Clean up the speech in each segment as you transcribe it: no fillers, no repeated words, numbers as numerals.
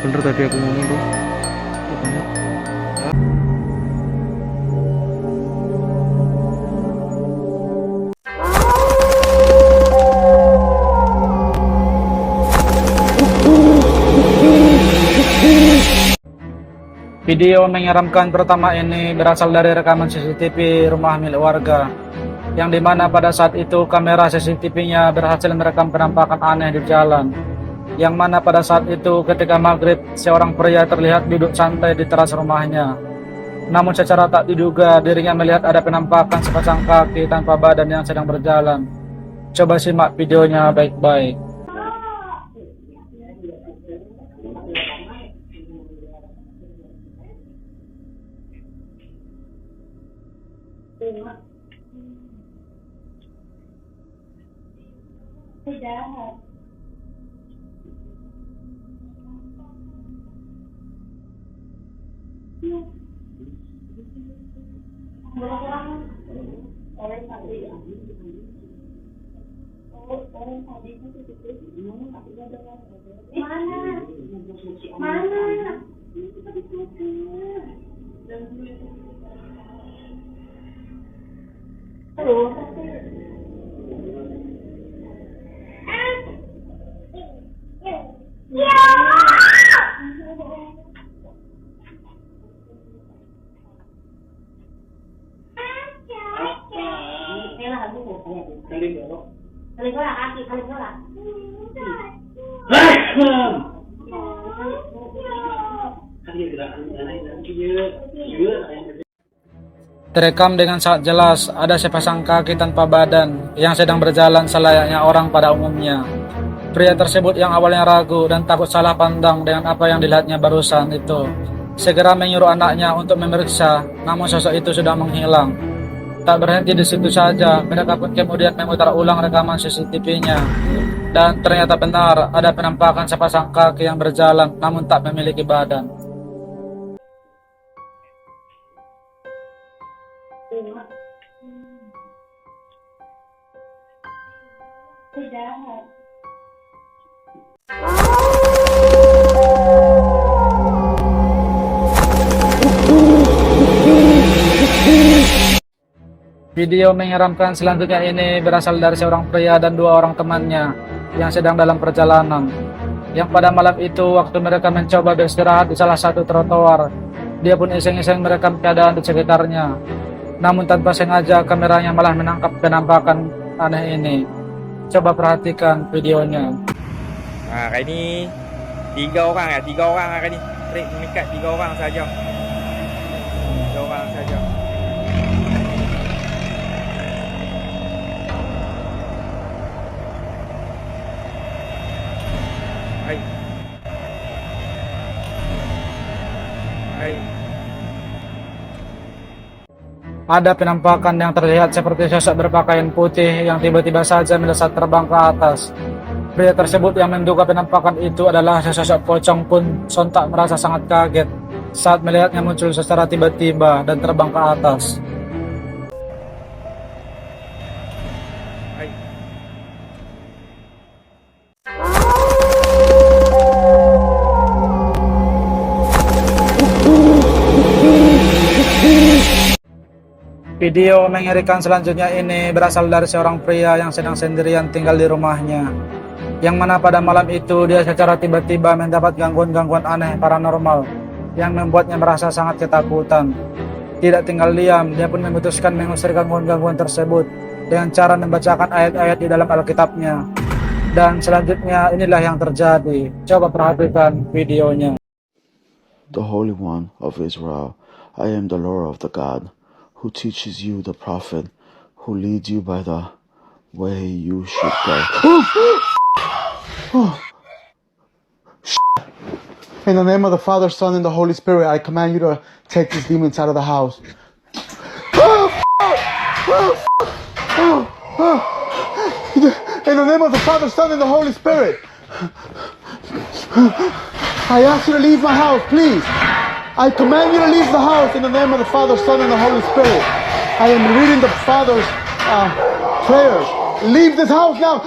bener tadi aku ngomong tuh. Video menyeramkan pertama ini berasal dari rekaman CCTV rumah milik warga, yang dimana pada saat itu kamera CCTV-nya berhasil merekam penampakan aneh di jalan, yang mana pada saat itu ketika maghrib seorang pria terlihat duduk santai di teras rumahnya. Namun secara tak diduga dirinya melihat ada penampakan sepasang kaki tanpa badan yang sedang berjalan. Coba simak videonya baik-baik. Terekam dengan sangat jelas ada sepasang kaki tanpa badan yang sedang berjalan selayaknya orang pada umumnya. Pria tersebut yang awalnya ragu dan takut salah pandang dengan apa yang dilihatnya barusan itu segera menyuruh anaknya untuk memeriksa, namun sosok itu sudah menghilang. Tak berhenti di situ saja, mereka pun kemudian memutar ulang rekaman CCTV-nya. Dan ternyata benar ada penampakan sepasang kaki yang berjalan namun tak memiliki badan. Video menyeramkan selanjutnya ini berasal dari seorang pria dan dua orang temannya yang sedang dalam perjalanan. Yang pada malam itu waktu mereka mencoba beristirahat di salah satu trotoar, dia pun iseng-iseng merekam keadaan di sekitarnya. Namun tanpa sengaja kameranya malah menangkap penampakan aneh ini. Coba perhatikan videonya. Nah, kali ni tiga orang kali ni. Trip mengikat 3 orang saja. 3 orang saja. Hai. Hai. Ada penampakan yang terlihat seperti sosok berpakaian putih yang tiba-tiba saja melesat terbang ke atas. Pria tersebut yang menduga penampakan itu adalah sesosok pocong pun sontak merasa sangat kaget saat melihatnya muncul secara tiba-tiba dan terbang ke atas. Hai. Video mengerikan selanjutnya ini berasal dari seorang pria yang sedang sendirian tinggal di rumahnya, yang mana pada malam itu dia secara tiba-tiba mendapat gangguan-gangguan aneh paranormal yang membuatnya merasa sangat ketakutan. Tidak tinggal diam, dia pun memutuskan mengusir gangguan-gangguan tersebut dengan cara membacakan ayat-ayat di dalam Alkitabnya. Dan selanjutnya inilah yang terjadi. Coba perhatikan videonya. The Holy One of Israel, I am the Lord of the God, who teaches you the prophet, who leads you by the way you should go. In the name of the Father, Son, and the Holy Spirit, I command you to take these demons out of the house. In the name of the Father, Son, and the Holy Spirit, I ask you to leave my house, please. I command you to leave the house in the name of the Father, Son, and the Holy Spirit. I am reading the Father's prayers. Leave this house now.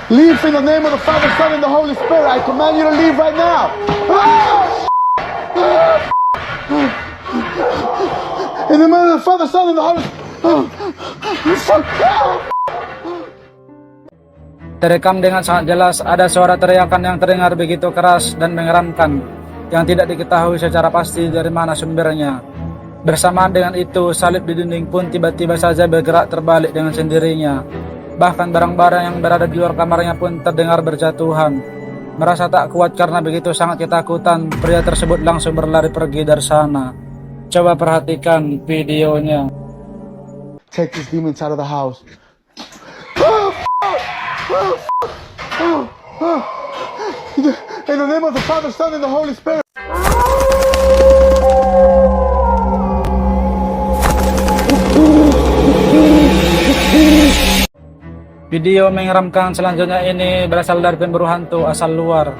Leave in the name of the Father, Son, and the Holy Spirit. I command you to leave right now. In the name of the Father, Son, and the Holy Spirit. Terekam dengan sangat jelas ada suara teriakan yang terdengar begitu keras dan mengeramkan yang tidak diketahui secara pasti dari mana sumbernya. Bersamaan dengan itu, salib di dinding pun tiba-tiba saja bergerak terbalik dengan sendirinya. Bahkan barang-barang yang berada di luar kamarnya pun terdengar berjatuhan. Merasa tak kuat karena begitu sangat ketakutan, pria tersebut langsung berlari pergi dari sana. Coba perhatikan videonya. Take these demons out of the house. In the name of the Father, Son, and the Holy Spirit. Video menyeramkan selanjutnya ini berasal dari pemburu hantu asal luar,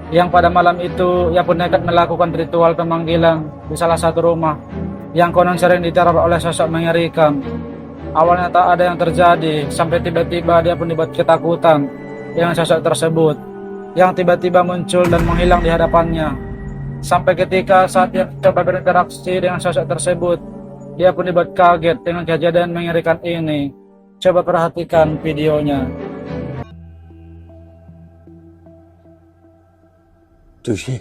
yang pada malam itu ia pun nekat melakukan ritual pemanggilan di salah satu rumah yang konon sering diteror oleh sosok mengerikan. Awalnya tak ada yang terjadi, sampai tiba-tiba dia pun dibuat ketakutan dengan sosok tersebut yang tiba-tiba muncul dan menghilang di hadapannya. Sampai ketika saat dia coba berinteraksi dengan sosok tersebut, dia pun dibuat kaget dengan kejadian mengerikan ini. Coba perhatikan videonya. Tushi.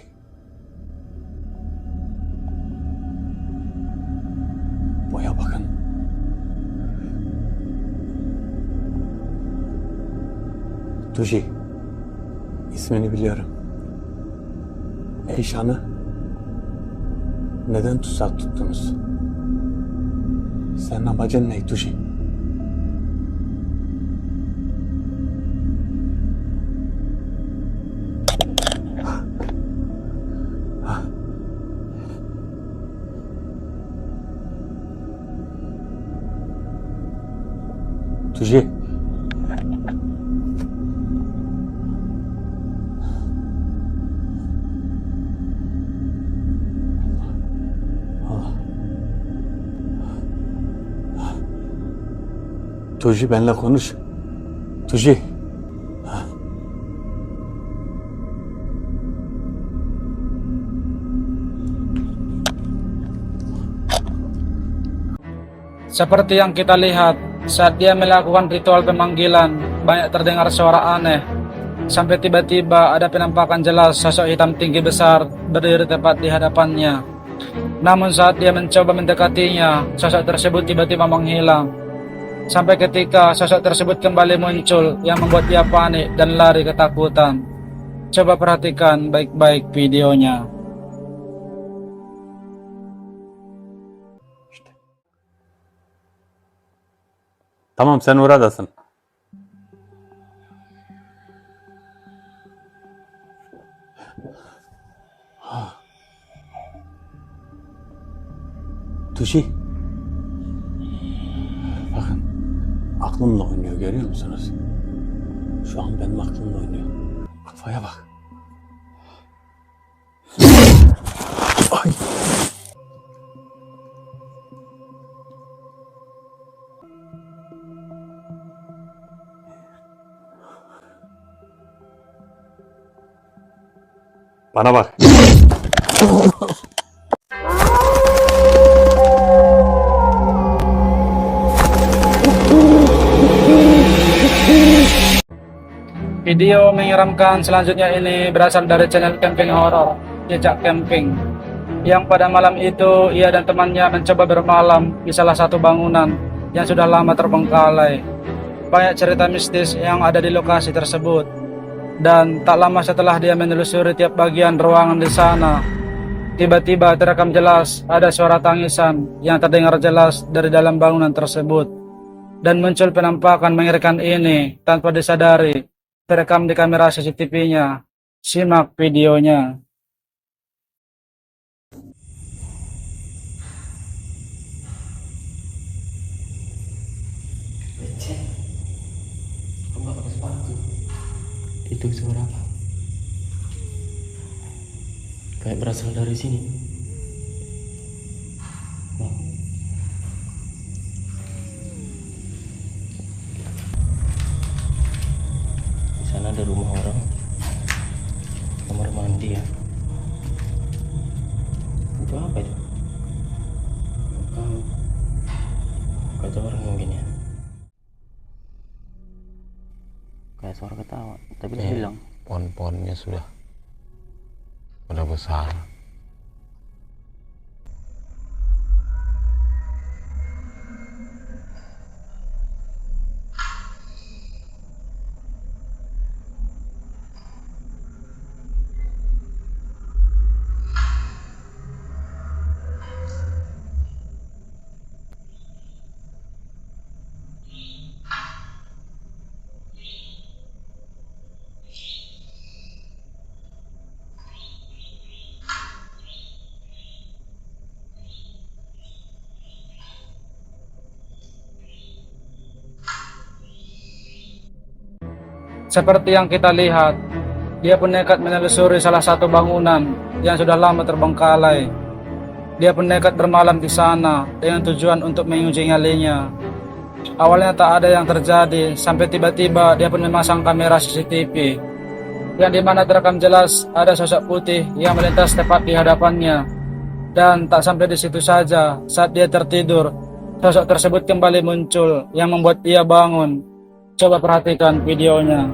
Buraya bakın. Tushi. İsmini biliyorum. Eyşan'ı neden tuzak tuttunuz? Senin amacın ne Tushi? Tuji. Tuji benimle konuş. Tuji. Seperti yang kita lihat, saat dia melakukan ritual pemanggilan, banyak terdengar suara aneh. Sampai tiba-tiba ada penampakan jelas sosok hitam tinggi besar berdiri tepat di hadapannya. Namun saat dia mencoba mendekatinya, sosok tersebut tiba-tiba menghilang. Sampai ketika sosok tersebut kembali muncul yang membuat dia panik dan lari ketakutan. Coba perhatikan baik-baik videonya. Tamam sen oradasın. Tushi. Bakın aklımla oynuyor görüyor musunuz? Şu an benim aklımla oynuyor. Kafaya bak. Ay. Bana bak. Video menyeramkan selanjutnya ini berasal dari channel camping horor Jejak Camping, yang pada malam itu ia dan temannya mencoba bermalam di salah satu bangunan yang sudah lama terbengkalai. Banyak cerita mistis yang ada di lokasi tersebut, dan tak lama setelah dia menelusuri tiap bagian ruangan di sana, tiba-tiba terekam jelas ada suara tangisan yang terdengar jelas dari dalam bangunan tersebut, dan muncul penampakan mengerikan ini tanpa disadari. Terekam di kamera CCTV-nya. Simak videonya. Becek. Kamu gak pakai sepatu. Itu suara apa? Kayak berasal dari sini. Oh. Bisa Itu apa itu? Bukan kata orang mungkin ya. Kayak suara ketawa, tapi dia bilang Pohon-pohonnya sudah besar. Seperti yang kita lihat, dia pun nekat menelusuri salah satu bangunan yang sudah lama terbengkalai. Dia pun nekat bermalam di sana dengan tujuan untuk menguji nyalinya. Awalnya tak ada yang terjadi, sampai tiba-tiba dia pun memasang kamera CCTV yang dimana terekam jelas ada sosok putih yang melintas tepat di hadapannya. Dan tak sampai di situ saja, saat dia tertidur, sosok tersebut kembali muncul yang membuat dia bangun. Coba perhatikan videonya.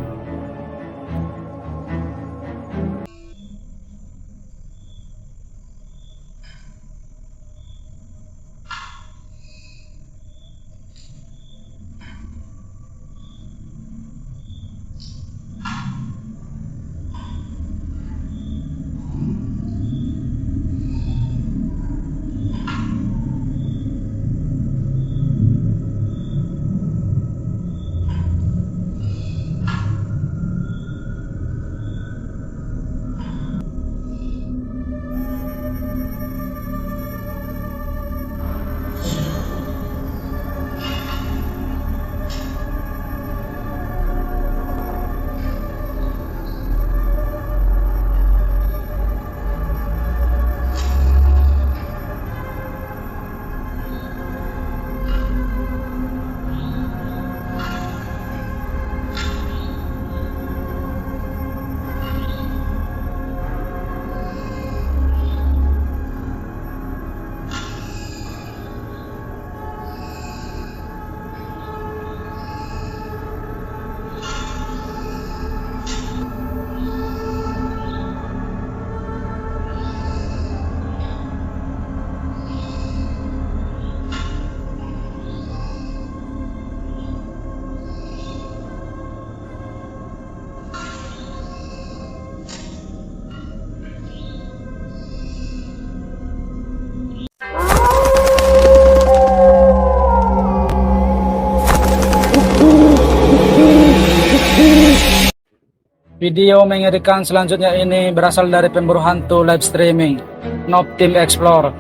Video mengerikan selanjutnya ini berasal dari pemburu hantu live streaming Noob Team Explore,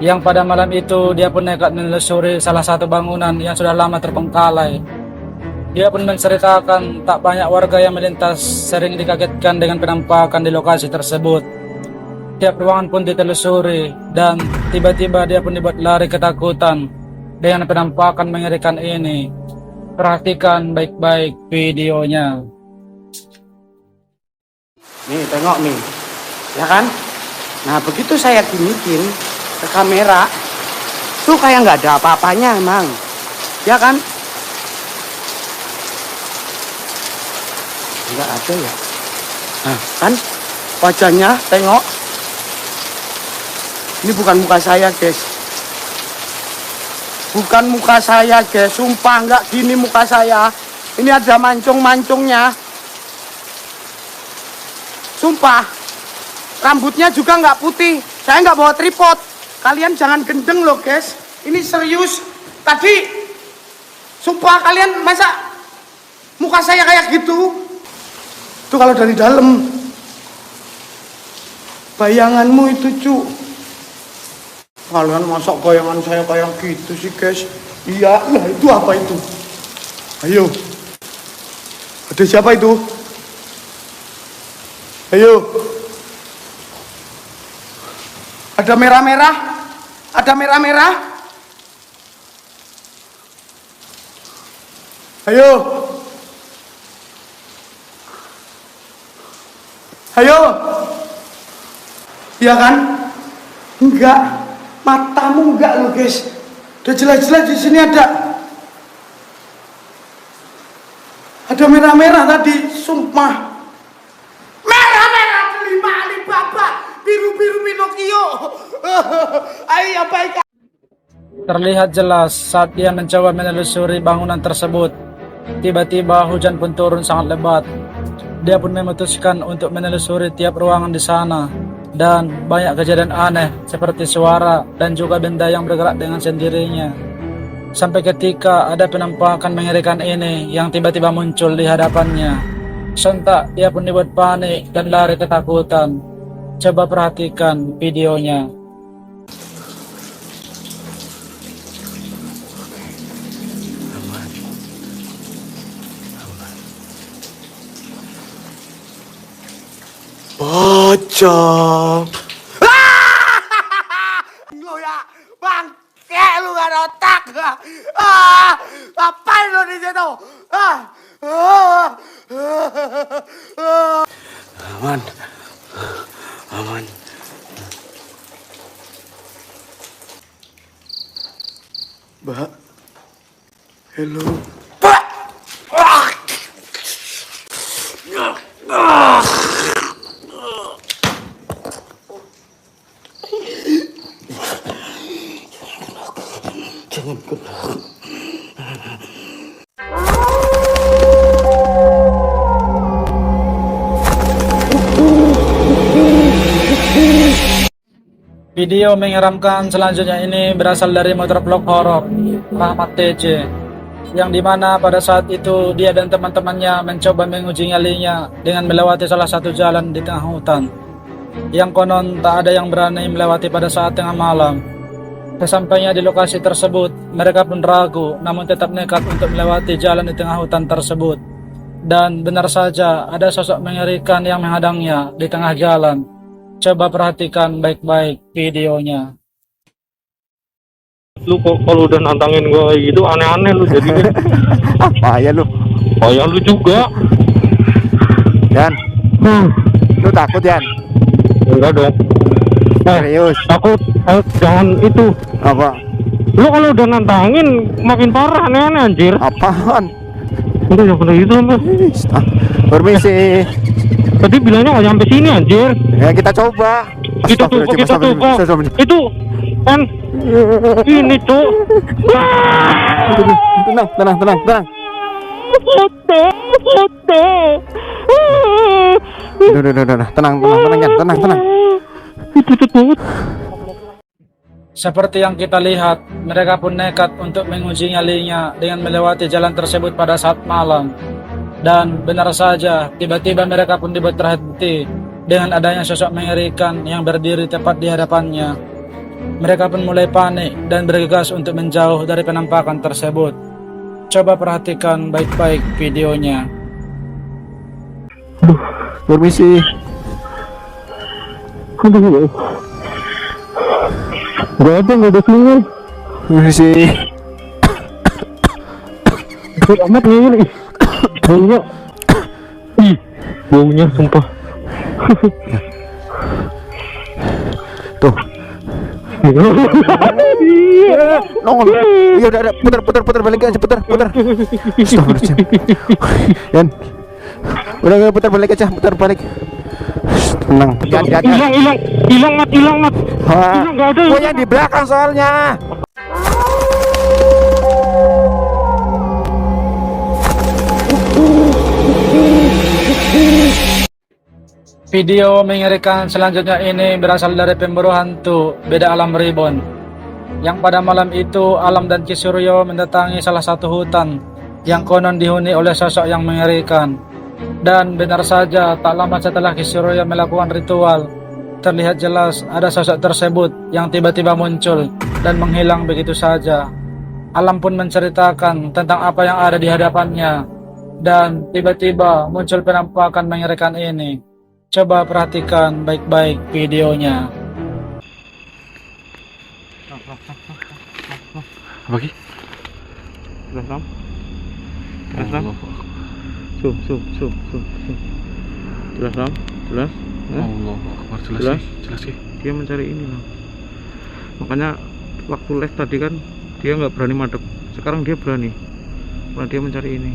yang pada malam itu dia pun nekat menelusuri salah satu bangunan yang sudah lama terbengkalai. Dia pun menceritakan tak banyak warga yang melintas sering dikagetkan dengan penampakan di lokasi tersebut. Tiap ruangan pun ditelusuri dan tiba-tiba dia pun dibuat lari ketakutan dengan penampakan mengerikan ini. Perhatikan baik-baik videonya. Nih tengok nih, ya kan? Nah begitu saya giniin ke kamera, tuh kayak nggak ada apa-apanya emang, ya kan? Nggak ada ya. Nah kan wajahnya tengok, ini bukan muka saya guys, bukan muka saya guys, sumpah nggak gini muka saya, ini ada mancung-mancungnya. Sumpah, rambutnya juga nggak putih. Saya nggak bawa tripod. Kalian jangan gendeng loh guys. Ini serius. Tadi, sumpah kalian masa muka saya kayak gitu? Itu kalau dari dalam. Bayanganmu itu cu. Kalian masa bayangan saya kayak gitu sih guys? Iya, lah itu apa itu? Ayo. Ada siapa itu? Ayo. Ada merah-merah? Ada merah-merah? Ayo. Ayo. Iya kan? Enggak, matamu enggak lo guys. Udah jelas-jelas di sini ada merah-merah tadi, sumpah. Merah-merah kelima Alibaba, biru-biru Pinocchio. Ayo baik. Terlihat jelas saat dia mencoba menelusuri bangunan tersebut. Tiba-tiba hujan pun turun sangat lebat. Dia pun memutuskan untuk menelusuri tiap ruangan di sana. Dan banyak kejadian aneh seperti suara dan juga benda yang bergerak dengan sendirinya. Sampai ketika ada penampakan mengerikan ini yang tiba-tiba muncul di hadapannya. Sontak dia pun dibuat panik dan lari ketakutan. Coba perhatikan videonya. Pocong. Lu ya, bangke lu gak ada otak. Ngapain lu di situ? Aman. Aman. Mbak. Hello. Jangan kena. Video menyeramkan selanjutnya ini berasal dari motovlog horor Rahmat TJ, yang dimana pada saat itu dia dan teman-temannya mencoba menguji nyalinya dengan melewati salah satu jalan di tengah hutan, yang konon tak ada yang berani melewati pada saat tengah malam. Sesampainya di lokasi tersebut, mereka pun ragu namun tetap nekat untuk melewati jalan di tengah hutan tersebut. Dan benar saja ada sosok mengerikan yang menghadangnya di tengah jalan. Coba perhatikan baik-baik videonya. Lu kalau udah nantangin gua kayak gitu aneh-aneh lu jadinya. Apa ya lu? Oh ya lu juga. Yan. Lu takut, Yan? Enggak dong. Serius? Takut. Jangan itu. Apa? Lu kalau udah nantangin makin parah aneh-aneh anjir. Apaan? Udah jangan pernah gitu Mas. Permisi. Tadi bilangnya nggak sampai sini anjir. Ya kita coba. Kita coba. Itu kan ini tuh. Tenang. Udah. Tenang. Itu banget. Seperti yang kita lihat, mereka pun nekat untuk menguji nyalinya dengan melewati jalan tersebut pada saat malam. Dan benar saja, tiba-tiba mereka pun dibuat terhenti dengan adanya sosok mengerikan yang berdiri tepat di hadapannya. Mereka pun mulai panik dan bergegas untuk menjauh dari penampakan tersebut. Coba perhatikan baik-baik videonya. Permisi. Aduh. Gak ada keluar. Permisi. Berat amat nih. Baunya. Baunya sumpah. Tuh. Nongol. Iya udah putar balik aja, putar. Astagfirullahaladzim. Yan. Udah putar balik aja, putar balik. Tenang. Hilang mat. Enggak ada. Oh, yang di belakang soalnya. Video mengerikan selanjutnya ini berasal dari pemburu hantu Beda Alam Reborn, yang pada malam itu Alam dan Ki Suryo mendatangi salah satu hutan yang konon dihuni oleh sosok yang mengerikan. Dan benar saja, tak lama setelah Ki Suryo melakukan ritual, terlihat jelas ada sosok tersebut yang tiba-tiba muncul dan menghilang begitu saja. Alam pun menceritakan tentang apa yang ada di hadapannya, dan tiba-tiba muncul penampakan mengerikan ini. Coba perhatikan baik-baik videonya. Bagi. Jelas. Sup. Jelas. Allahu Akbar, jelas sih. Dia mencari ini loh. Makanya waktu les tadi kan dia nggak berani madep, sekarang dia berani karena dia mencari ini.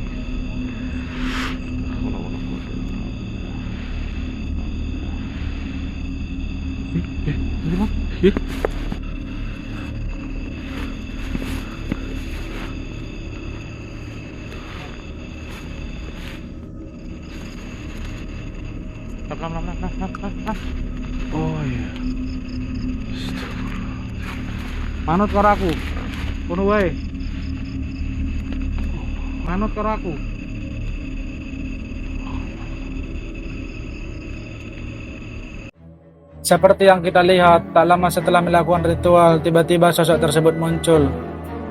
Oh iya. Manut karo aku. Kono wae. Manut karo aku. Seperti yang kita lihat, tak lama setelah melakukan ritual, tiba-tiba sosok tersebut muncul.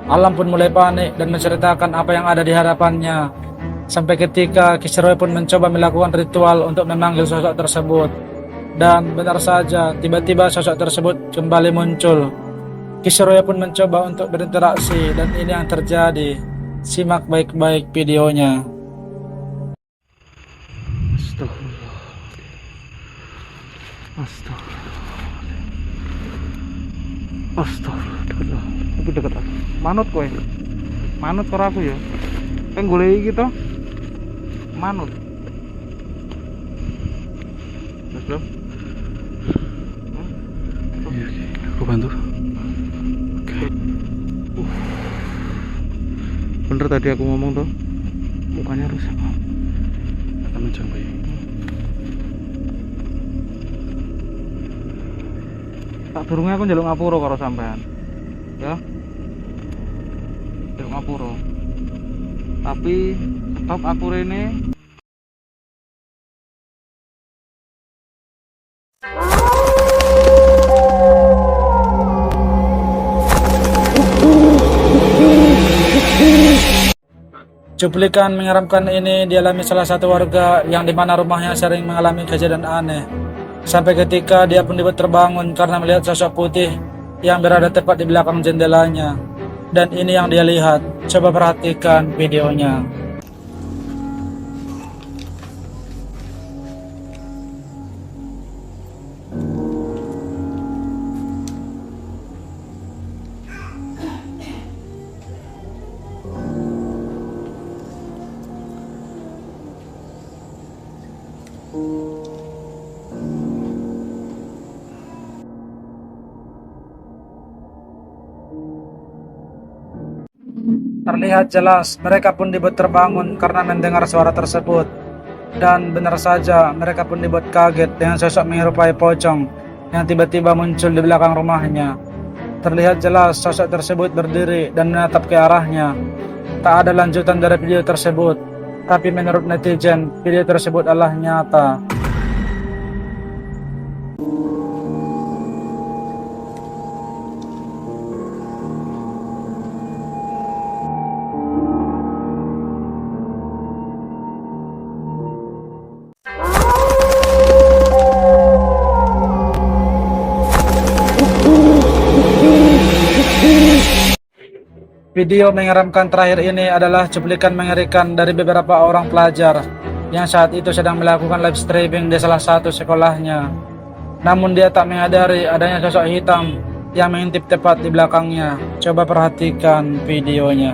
Alam pun mulai panik dan menceritakan apa yang ada di hadapannya. Sampai ketika Kisroy pun mencoba melakukan ritual untuk memanggil sosok tersebut. Dan benar saja, tiba-tiba sosok tersebut kembali muncul. Kisroy pun mencoba untuk berinteraksi dan ini yang terjadi. Simak baik-baik videonya. Astagfirullah. Astagfirullah. Astagfirullah. Lebih dekat aku. Manut kowe. Manut karo aku ya. Kan golek iki to. Manut. Mas Bro. Iya, aku bantu. Oke. Bener tadi aku ngomong tuh. Mukanya rusak. Akan mencoba ya. Tak durungnya aku njaluk ngapura karo sampean. Ya. Njaluk ngapura. Tapi stop aku rene. Cuplikan menyeramkan ini dialami salah satu warga yang dimana rumahnya sering mengalami kejadian aneh. Sampai ketika dia pun dibuat terbangun karena melihat sosok putih yang berada tepat di belakang jendelanya. Dan ini yang dia lihat. Coba perhatikan videonya. Terlihat jelas mereka pun dibuat terbangun karena mendengar suara tersebut. Dan benar saja mereka pun dibuat kaget dengan sosok menyerupai pocong yang tiba-tiba muncul di belakang rumahnya. Terlihat jelas sosok tersebut berdiri dan menatap ke arahnya. Tak ada lanjutan dari video tersebut, tapi menurut netizen video tersebut adalah nyata. Video menyeramkan terakhir ini adalah cuplikan mengerikan dari beberapa orang pelajar yang saat itu sedang melakukan live streaming di salah satu sekolahnya. Namun dia tak menyadari adanya sosok hitam yang mengintip tepat di belakangnya. Coba perhatikan videonya.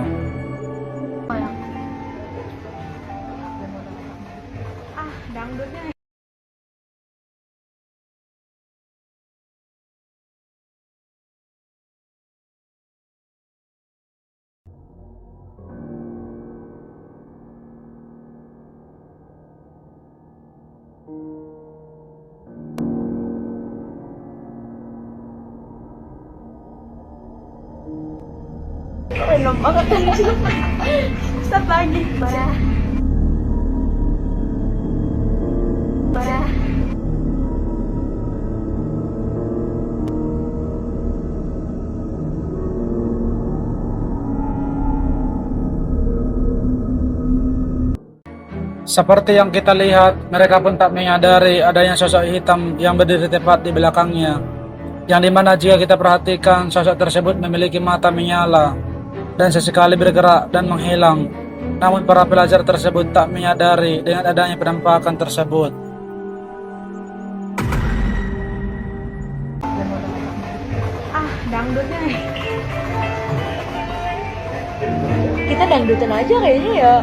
Enak banget anjir. Stop lagi. Parah. Parah. Seperti yang kita lihat, mereka pun tak menyadari adanya sosok hitam yang berdiri tepat di belakangnya. Yang dimana jika kita perhatikan, sosok tersebut memiliki mata menyala dan sesekali bergerak dan menghilang. Namun para pelajar tersebut tak menyadari dengan adanya penampakan tersebut. Dangdut. dangdutan aja kayaknya ya.